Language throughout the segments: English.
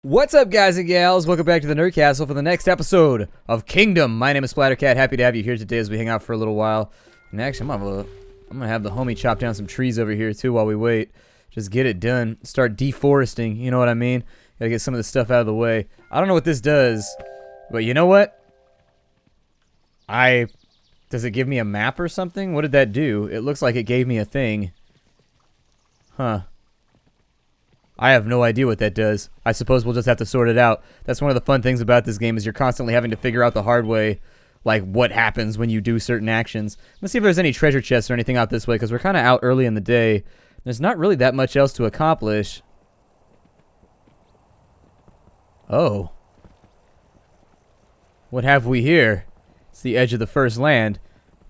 What's up, guys and gals? Welcome back to the Nerd Castle for the next episode of Kingdom. My name is Splattercat. Happy to have you here today as we hang out for a little while. And actually, I'm gonna have the homie chop down some trees over here too while we wait. Just get it done. Start deforesting. You know what I mean? Gotta get some of this stuff out of the way. I don't know what this does, but you know what? Does it give me a map or something? What did that do? It looks like it gave me a thing. Huh. I have no idea what that does. I suppose we'll just have to sort it out. That's one of the fun things about this game is you're constantly having to figure out the hard way, like what happens when you do certain actions. Let's see if there's any treasure chests or anything out this way, because we're kind of out early in the day. There's not really that much else to accomplish. Oh. What have we here? It's the edge of the first land.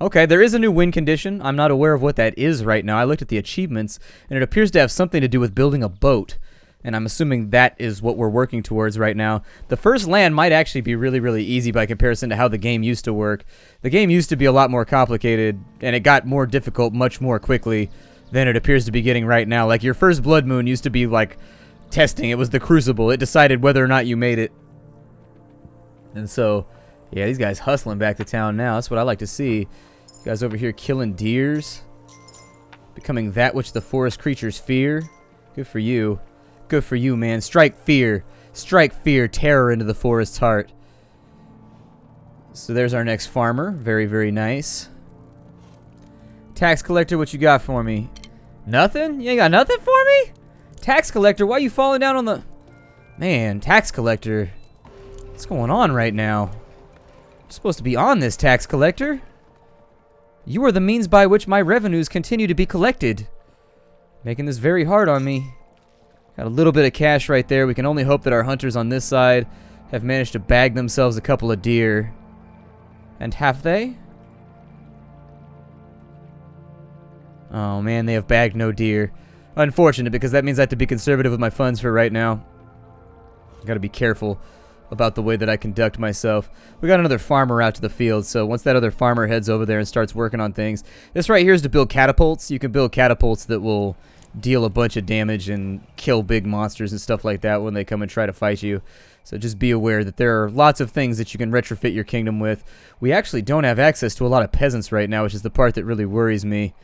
Okay, there is a new win condition. I'm not aware of what that is right now. I looked at the achievements, and it appears to have something to do with building a boat. And I'm assuming that is what we're working towards right now. The first land might actually be really, really easy by comparison to how the game used to work. The game used to be a lot more complicated, and it got more difficult much more quickly than it appears to be getting right now. Like, your first blood moon used to be, like, testing. It was the crucible. It decided whether or not you made it. And so, yeah, these guys hustling back to town now. That's what I like to see. Guys over here killing deers. Becoming that which the forest creatures fear. Good for you. Good for you, man. Strike fear. Strike fear. Terror into the forest's heart. So there's our next farmer. Very, very nice. Tax collector, what you got for me? Nothing? You ain't got nothing for me? Tax collector, why you falling down on the... Man, tax collector. What's going on right now? You're supposed to be on this, tax collector. You are the means by which my revenues continue to be collected. Making this very hard on me. Got a little bit of cash right there. We can only hope that our hunters on this side have managed to bag themselves a couple of deer. And have they? Oh man, they have bagged no deer. Unfortunate, because that means I have to be conservative with my funds for right now. Gotta be careful about the way that I conduct myself. We got another farmer out to the field, so once that other farmer heads over there and starts working on things, this right here is to build catapults. You can build catapults that will deal a bunch of damage and kill big monsters and stuff like that when they come and try to fight you. So just be aware that there are lots of things that you can retrofit your kingdom with. We actually don't have access to a lot of peasants right now, which is the part that really worries me.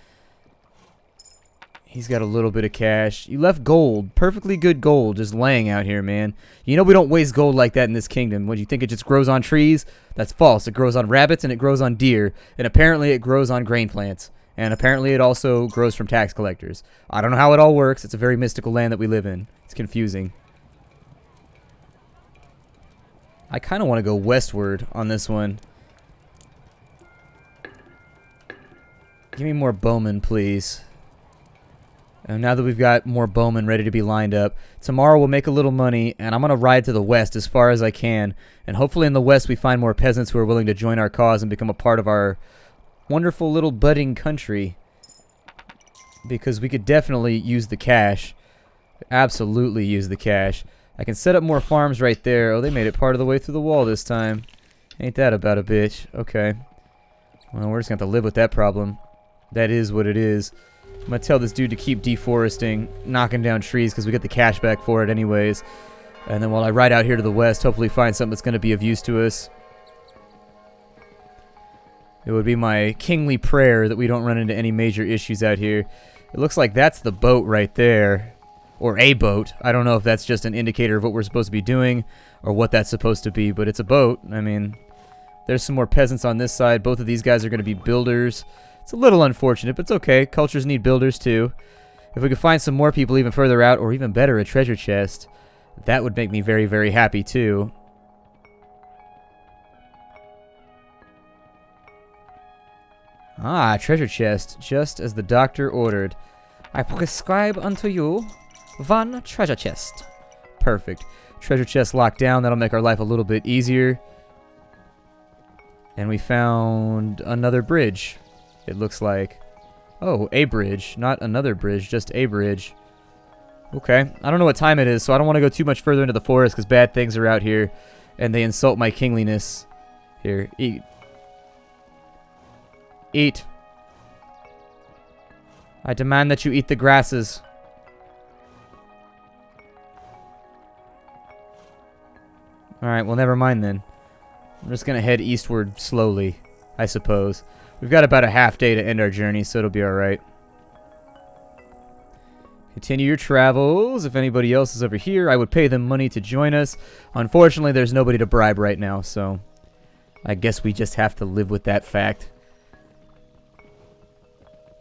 He's got a little bit of cash. You left gold, perfectly good gold, just laying out here, man. You know we don't waste gold like that in this kingdom. What, you think it just grows on trees? That's false. It grows on rabbits and it grows on deer. And apparently it grows on grain plants. And apparently it also grows from tax collectors. I don't know how it all works. It's a very mystical land that we live in. It's confusing. I kind of want to go westward on this one. Give me more bowmen, please. And now that we've got more bowmen ready to be lined up, tomorrow we'll make a little money, and I'm going to ride to the west as far as I can. And hopefully in the west we find more peasants who are willing to join our cause and become a part of our wonderful little budding country. Because we could definitely use the cash. Absolutely use the cash. I can set up more farms right there. Oh, they made it part of the way through the wall this time. Ain't that about a bitch. Okay. Well, we're just going to have to live with that problem. That is what it is. I'm going to tell this dude to keep deforesting, knocking down trees, because we get the cash back for it anyways. And then while I ride out here to the west, hopefully find something that's going to be of use to us. It would be my kingly prayer that we don't run into any major issues out here. It looks like that's the boat right there. Or a boat. I don't know if that's just an indicator of what we're supposed to be doing, or what that's supposed to be, but it's a boat. I mean, there's some more peasants on this side. Both of these guys are going to be builders. It's a little unfortunate, but it's okay. Cultures need builders too. If we could find some more people even further out, or even better, a treasure chest, that would make me very, very happy too. Ah, treasure chest, just as the doctor ordered. I prescribe unto you one treasure chest. Perfect. Treasure chest locked down. That'll make our life a little bit easier. And we found another bridge. It looks like. Oh, a bridge. Not another bridge, just a bridge. Okay. I don't know what time it is, so I don't want to go too much further into the forest because bad things are out here. And they insult my kingliness. Here, eat. Eat. I demand that you eat the grasses. Alright, well, never mind then. I'm just going to head eastward slowly, I suppose. We've got about a half day to end our journey, so it'll be alright. Continue your travels. If anybody else is over here, I would pay them money to join us. Unfortunately, there's nobody to bribe right now, so I guess we just have to live with that fact.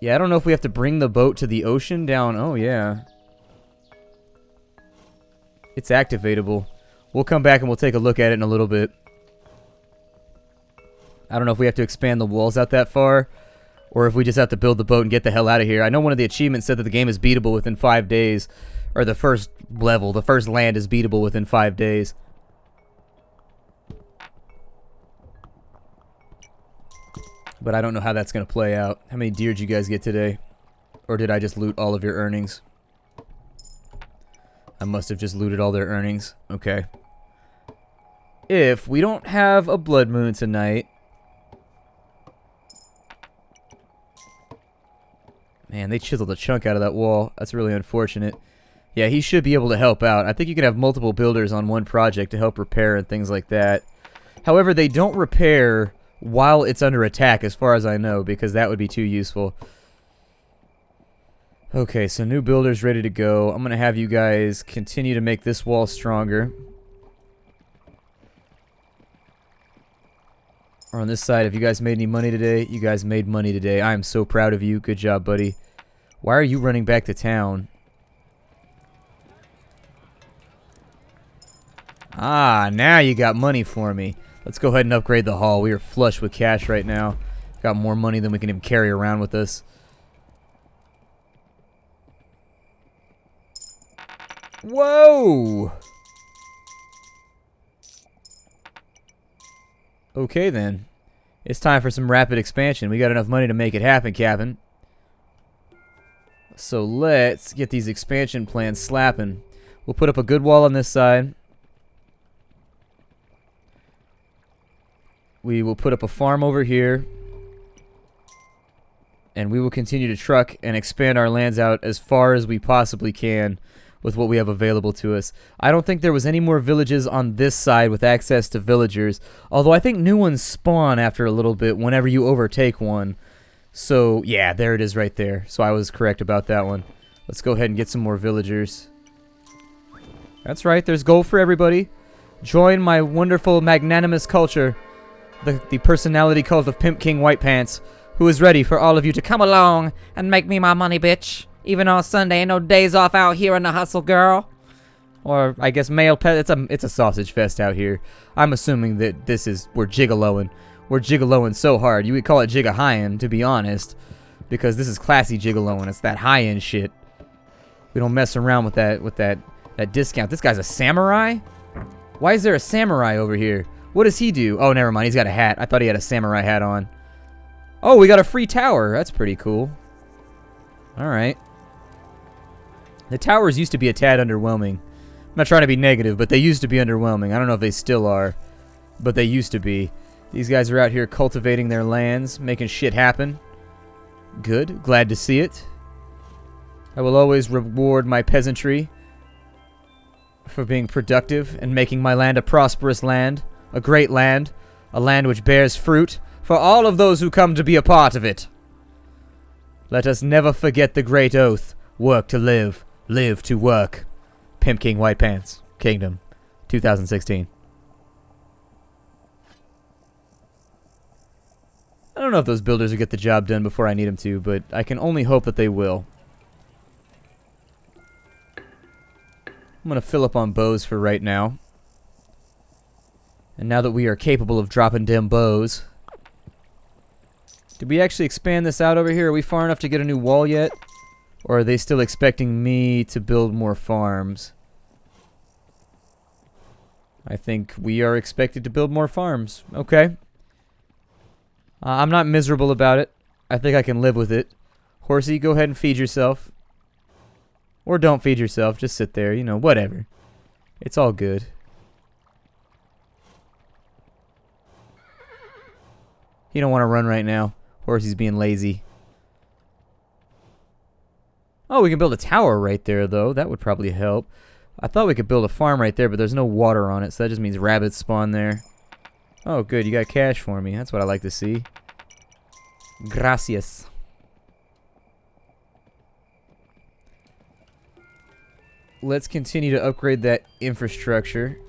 Yeah, I don't know if we have to bring the boat to the ocean down. Oh, yeah. It's activatable. We'll come back and we'll take a look at it in a little bit. I don't know if we have to expand the walls out that far, or if we just have to build the boat and get the hell out of here. I know one of the achievements said that the game is beatable within 5 days. Or the first level, the first land is beatable within 5 days. But I don't know how that's going to play out. How many deer did you guys get today? Or did I just loot all of your earnings? I must have just looted all their earnings. Okay. If we don't have a blood moon tonight... Man, they chiseled a chunk out of that wall. That's really unfortunate. Yeah, he should be able to help out. I think you can have multiple builders on one project to help repair and things like that. However, they don't repair while it's under attack, as far as I know, because that would be too useful. Okay, so new builders ready to go. I'm going to have you guys continue to make this wall stronger. Or on this side, have you guys made any money today? You guys made money today. I am so proud of you. Good job, buddy. Why are you running back to town? Ah, now you got money for me. Let's go ahead and upgrade the hall. We are flush with cash right now. Got more money than we can even carry around with us. Whoa! Okay then. It's time for some rapid expansion. We got enough money to make it happen, Captain. So let's get these expansion plans slapping. We'll put up a good wall on this side. We will put up a farm over here. And we will continue to truck and expand our lands out as far as we possibly can with what we have available to us. I don't think there was any more villages on this side with access to villagers, although I think new ones spawn after a little bit whenever you overtake one. So, yeah, there it is right there. So I was correct about that one. Let's go ahead and get some more villagers. That's right, there's gold for everybody. Join my wonderful, magnanimous culture, the personality cult of Pimp King White Pants, who is ready for all of you to come along and make me my money, bitch. Even on Sunday, ain't no days off out here in the hustle, girl. Or, I guess, male pet. It's a sausage fest out here. I'm assuming that we're gigoloing. We're gigoloing so hard. You would call it jigga-highin', to be honest. Because this is classy gigoloing. It's that high-end shit. We don't mess around with that discount. This guy's a samurai? Why is there a samurai over here? What does he do? Oh, never mind. He's got a hat. I thought he had a samurai hat on. Oh, we got a free tower. That's pretty cool. Alright. The towers used to be a tad underwhelming. I'm not trying to be negative, but they used to be underwhelming. I don't know if they still are, but they used to be. These guys are out here cultivating their lands, making shit happen. Good. Glad to see it. I will always reward my peasantry for being productive and making my land a prosperous land, a great land, a land which bears fruit for all of those who come to be a part of it. Let us never forget the great oath, work to live, live to work. Pimp King White Pants, Kingdom, 2016. I don't know if those builders will get the job done before I need them to, but I can only hope that they will. I'm going to fill up on bows for right now. And now that we are capable of dropping dim bows... Did we actually expand this out over here? Are we far enough to get a new wall yet? Or are they still expecting me to build more farms? I think we are expected to build more farms. Okay. I'm not miserable about it. I think I can live with it. Horsey, go ahead and feed yourself. Or don't feed yourself. Just sit there. You know, whatever. It's all good. You don't want to run right now. Horsey's being lazy. Oh, we can build a tower right there, though. That would probably help. I thought we could build a farm right there, but there's no water on it, so that just means rabbits spawn there. Oh, good. You got cash for me. That's what I like to see. Gracias. Let's continue to upgrade that infrastructure.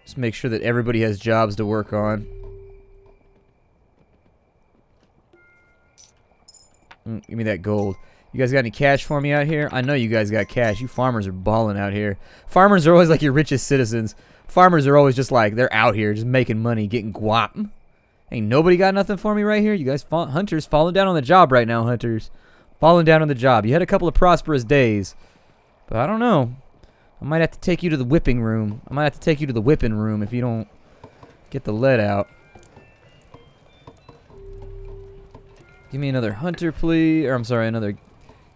Just make sure that everybody has jobs to work on. Give me that gold. You guys got any cash for me out here? I know you guys got cash. You farmers are balling out here. Farmers are always like your richest citizens. Farmers are always just like, they're out here just making money, getting guap. Ain't nobody got nothing for me right here? You guys, hunters, falling down on the job right now, hunters. Falling down on the job. You had a couple of prosperous days. But I don't know. I might have to take you to the whipping room. I might have to take you to the whipping room if you don't get the lead out. Give me another hunter, please. Or I'm sorry, another...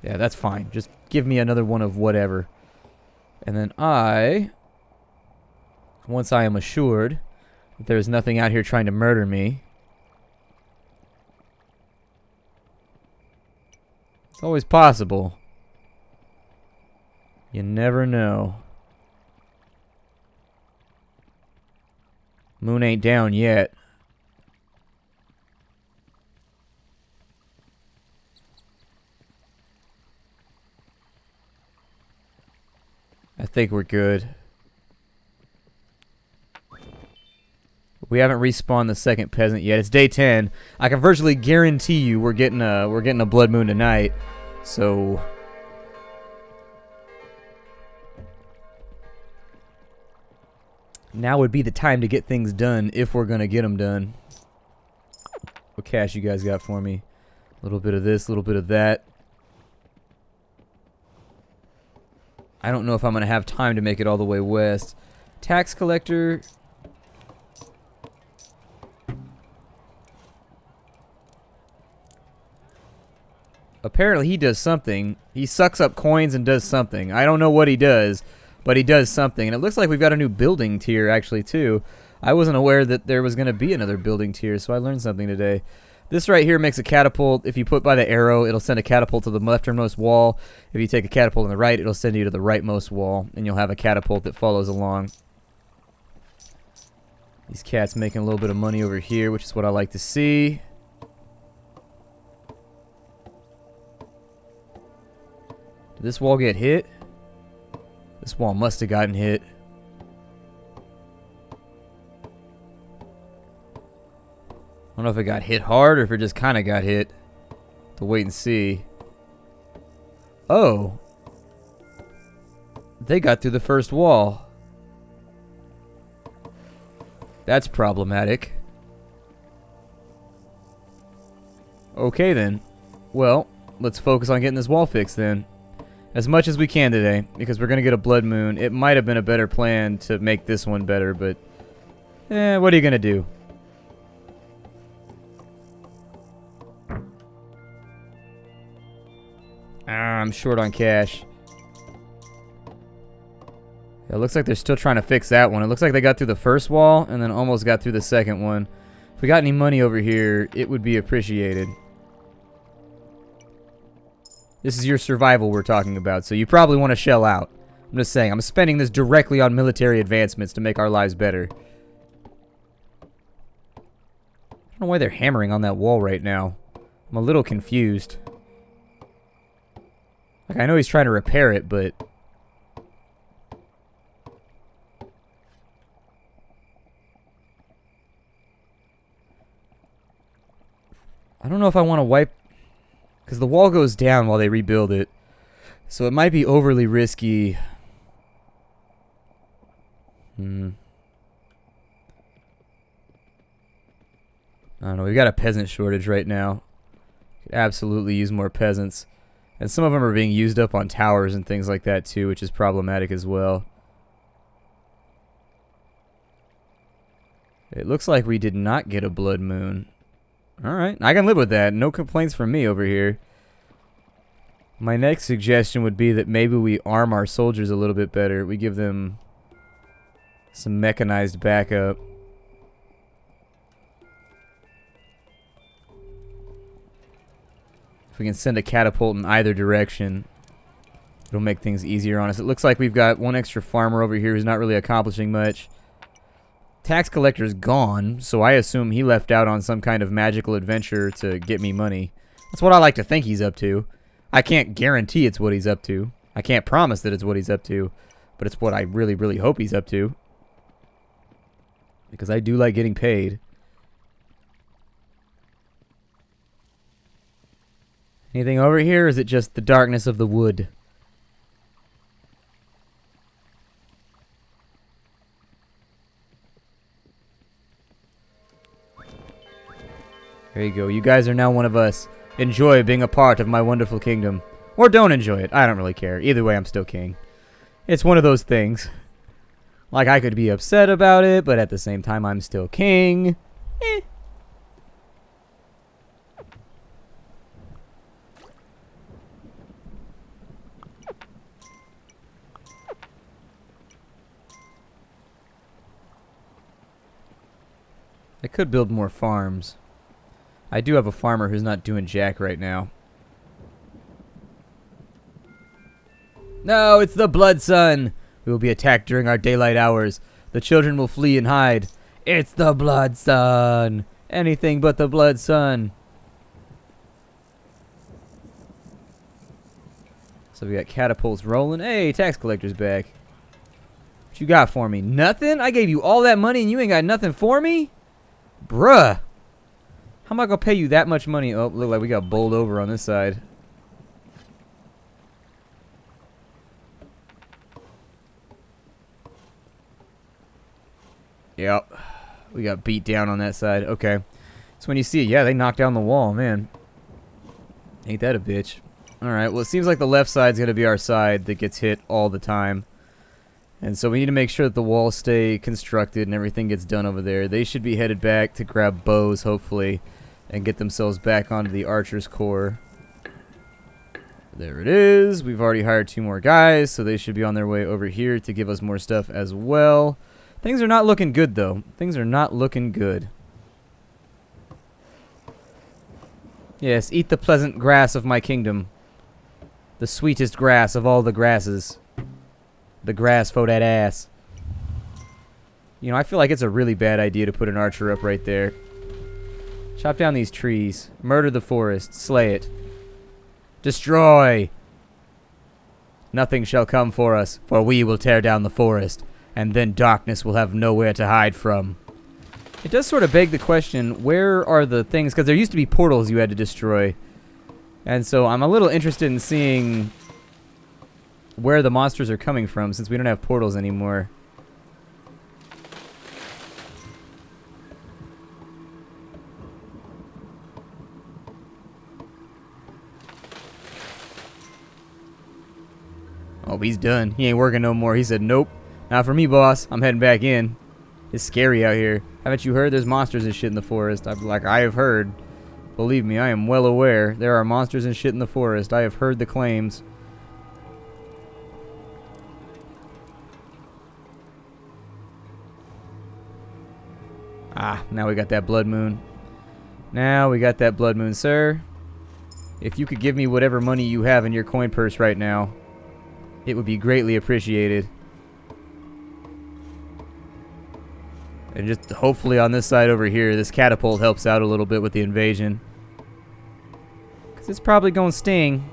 Yeah, that's fine. Just give me another one of whatever. And then once I am assured that there's nothing out here trying to murder me... It's always possible. You never know. Moon ain't down yet. I think we're good. We haven't respawned the second peasant yet. It's day 10. I can virtually guarantee you we're getting a blood moon tonight. So now would be the time to get things done if we're gonna get them done. What cash you guys got for me? A little bit of this, a little bit of that. I don't know if I'm gonna have time to make it all the way west. Tax collector. Apparently he does something. He sucks up coins and does something. I don't know what he does, but he does something. And it looks like we've got a new building tier actually too. I wasn't aware that there was going to be another building tier, so I learned something today. This right here makes a catapult. If you put by the arrow, it'll send a catapult to the leftmost wall. If you take a catapult on the right, it'll send you to the rightmost wall, and you'll have a catapult that follows along. These cats making a little bit of money over here, which is what I like to see. Did this wall get hit? This wall must have gotten hit. I don't know if it got hit hard or if it just kind of got hit. To wait and see. Oh. They got through the first wall. That's problematic. Okay then. Well, let's focus on getting this wall fixed then. As much as we can today, because we're going to get a blood moon. It might have been a better plan to make this one better, but... what are you going to do? I'm short on cash. Yeah, it looks like they're still trying to fix that one. It looks like they got through the first wall and then almost got through the second one. If we got any money over here, it would be appreciated. This is your survival we're talking about, so you probably want to shell out. I'm just saying, I'm spending this directly on military advancements to make our lives better. I don't know why they're hammering on that wall right now. I'm a little confused. Like, I know he's trying to repair it, but... I don't know if I want to wipe... Because the wall goes down while they rebuild it. So it might be overly risky. I don't know, we've got a peasant shortage right now. Could absolutely use more peasants. And some of them are being used up on towers and things like that too, which is problematic as well. It looks like we did not get a blood moon. Alright, I can live with that. No complaints from me over here. My next suggestion would be that maybe we arm our soldiers a little bit better. We give them some mechanized backup. If we can send a catapult in either direction, it'll make things easier on us. It looks like we've got one extra farmer over here who's not really accomplishing much. Tax collector's gone, so I assume he left out on some kind of magical adventure to get me money. That's what I like to think he's up to. I can't guarantee it's what he's up to. I can't promise that it's what he's up to, but it's what I really, really hope he's up to. Because I do like getting paid. Anything over here, or is it just the darkness of the wood? There you go. You guys are now one of us. Enjoy being a part of my wonderful kingdom. Or don't enjoy it. I don't really care. Either way, I'm still king. It's one of those things. Like, I could be upset about it, but at the same time, I'm still king. Eh. I could build more farms. I do have a farmer who's not doing jack right now. No, it's the Blood Sun! We will be attacked during our daylight hours. The children will flee and hide. It's the Blood Sun! Anything but the Blood Sun. So we got catapults rolling. Hey, tax collector's back. What you got for me? Nothing? I gave you all that money and you ain't got nothing for me? Bruh. How am I gonna pay you that much money? Oh, look like we got bowled over on this side. Yep. We got beat down on that side. Okay. So when you see it, yeah, they knocked down the wall, man. Ain't that a bitch. Alright, well it seems like the left side's gonna be our side that gets hit all the time. And so we need to make sure that the walls stay constructed and everything gets done over there. They should be headed back to grab bows, hopefully, and get themselves back onto the archer's core. There it is. We've already hired 2 more guys, so they should be on their way over here to give us more stuff as well. Things are not looking good, though. Things are not looking good. Yes, eat the pleasant grass of my kingdom. The sweetest grass of all the grasses. The grass for that ass. You know, I feel like it's a really bad idea to put an archer up right there. Chop down these trees. Murder the forest. Slay it. Destroy! Nothing shall come for us, for we will tear down the forest, and then darkness will have nowhere to hide from. It does sort of beg the question, where are the things, because there used to be portals you had to destroy. And so I'm a little interested in seeing where the monsters are coming from, since we don't have portals anymore. Oh, he's done. He ain't working no more. He said, nope. Not for me, boss. I'm heading back in. It's scary out here. Haven't you heard there's monsters and shit in the forest? I have heard. Believe me, I am well aware. There are monsters and shit in the forest. I have heard the claims. Ah, now we got that blood moon. Now we got that blood moon, sir. If you could give me whatever money you have in your coin purse right now, it would be greatly appreciated. And just hopefully on this side over here, this catapult helps out a little bit with the invasion. Because it's probably going to sting.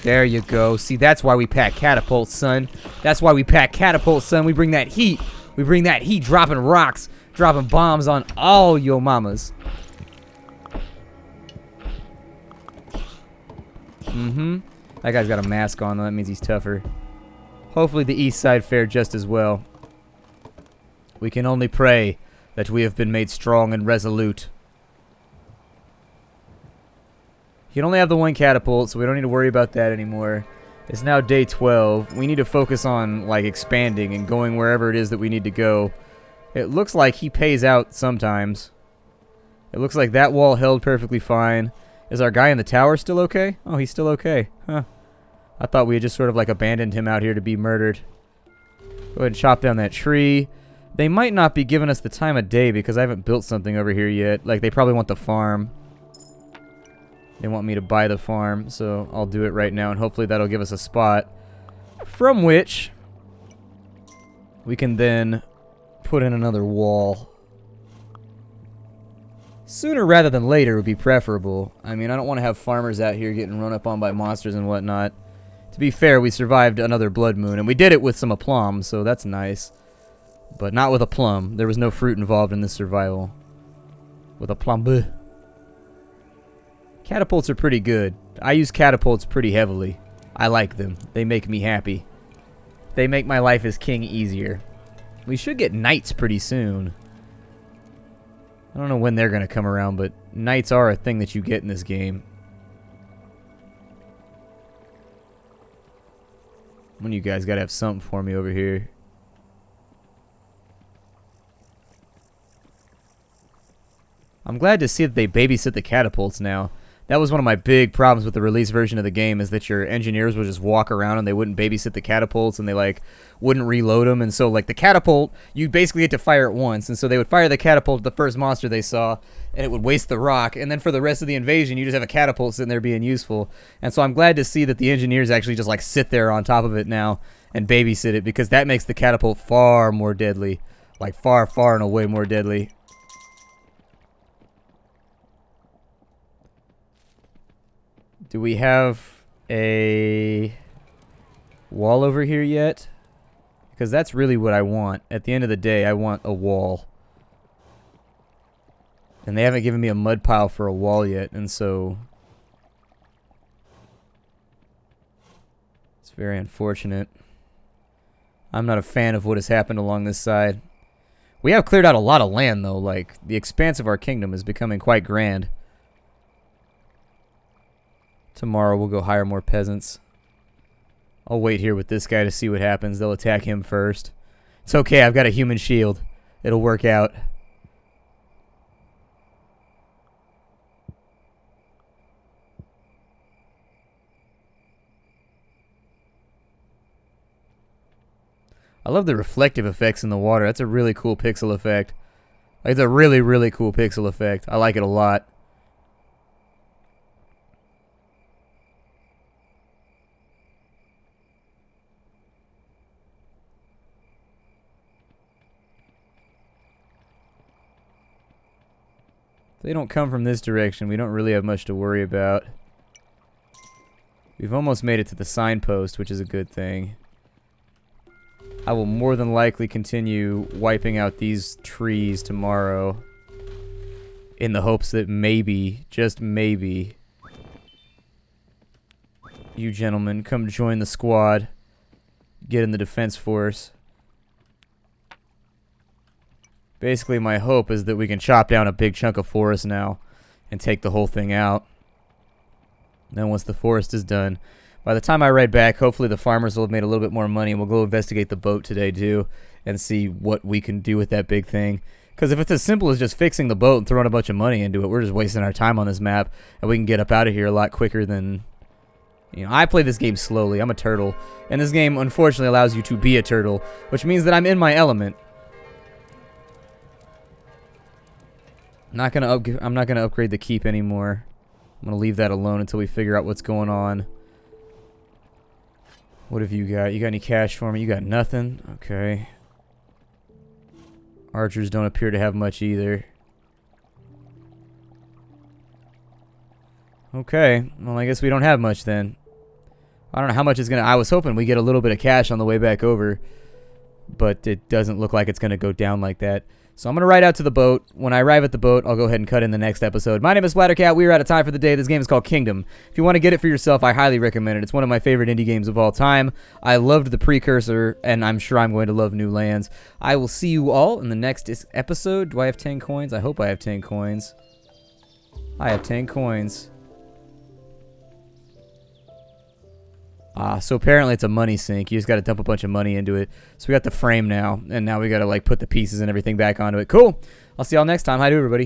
There you go. See, that's why we pack catapults, son. That's why we pack catapults, son. We bring that heat. We bring that heat, dropping rocks, dropping bombs on all yo mamas. That guy's got a mask on, though. That means he's tougher. Hopefully the east side fared just as well. We can only pray that we have been made strong and resolute. You can only have the 1 catapult, so we don't need to worry about that anymore. It's now day 12. We need to focus on, like, expanding and going wherever it is that we need to go. It looks like he pays out sometimes. It looks like that wall held perfectly fine. Is our guy in the tower still okay? Oh, he's still okay. Huh. I thought we had just sort of, like, abandoned him out here to be murdered. Go ahead and chop down that tree. They might not be giving us the time of day because I haven't built something over here yet. Like, they probably want the farm. They want me to buy the farm, so I'll do it right now, and hopefully that'll give us a spot from which we can then put in another wall. Sooner rather than later would be preferable. I mean, I don't want to have farmers out here getting run up on by monsters and whatnot. To be fair, we survived another blood moon, and we did it with some aplomb, so that's nice. But not with a plum. There was no fruit involved in this survival. With a plum. Catapults are pretty good. I use catapults pretty heavily. I like them. They make me happy. They make my life as king easier. We should get knights pretty soon. I don't know when they're going to come around, but knights are a thing that you get in this game. One of you guys got to have something for me over here. I'm glad to see that they babysit the catapults now. That was one of my big problems with the release version of the game, is that your engineers would just walk around and they wouldn't babysit the catapults, and they like wouldn't reload them. And so like the catapult, you basically had to fire it once, and so they would fire the catapult at the first monster they saw, and it would waste the rock. And then for the rest of the invasion, you just have a catapult sitting there being useful. And so I'm glad to see that the engineers actually just like sit there on top of it now and babysit it, because that makes the catapult far more deadly, like far and away more deadly. Do we have a wall over here yet? Because that's really what I want. At the end of the day, I want a wall. And they haven't given me a mud pile for a wall yet, and so it's very unfortunate. I'm not a fan of what has happened along this side. We have cleared out a lot of land, though. Like, the expanse of our kingdom is becoming quite grand. Tomorrow we'll go hire more peasants. I'll wait here with this guy to see what happens. They'll attack him first. It's okay, I've got a human shield. It'll work out. I love the reflective effects in the water. That's a really cool pixel effect. Like, it's a really, really cool pixel effect. I like it a lot. They don't come from this direction. We don't really have much to worry about. We've almost made it to the signpost, which is a good thing. I will more than likely continue wiping out these trees tomorrow in the hopes that maybe, just maybe, you gentlemen come join the squad, get in the defense force. Basically, my hope is that we can chop down a big chunk of forest now and take the whole thing out. Then once the forest is done, by the time I ride back, hopefully the farmers will have made a little bit more money, and we'll go investigate the boat today too and see what we can do with that big thing. Because if it's as simple as just fixing the boat and throwing a bunch of money into it, we're just wasting our time on this map, and we can get up out of here a lot quicker than... You know, I play this game slowly. I'm a turtle, and this game unfortunately allows you to be a turtle, which means that I'm in my element. I'm not gonna upgrade the keep anymore. I'm gonna leave that alone until we figure out what's going on. What have you got? You got any cash for me? You got nothing? Okay. Archers don't appear to have much either. Okay. Well, I guess we don't have much then. I don't know how much it's gonna... I was hoping we get a little bit of cash on the way back over, but it doesn't look like it's gonna go down like that. So I'm going to ride out to the boat. When I arrive at the boat, I'll go ahead and cut in the next episode. My name is Splattercat. We are out of time for the day. This game is called Kingdom. If you want to get it for yourself, I highly recommend it. It's one of my favorite indie games of all time. I loved the precursor, and I'm sure I'm going to love New Lands. I will see you all in the next episode. Do I have 10 coins? I hope I have 10 coins. I have 10 coins. So apparently it's a money sink. You just got to dump a bunch of money into it. So we got the frame now, and now we got to like put the pieces and everything back onto it. Cool. I'll see y'all next time. Hi to everybody.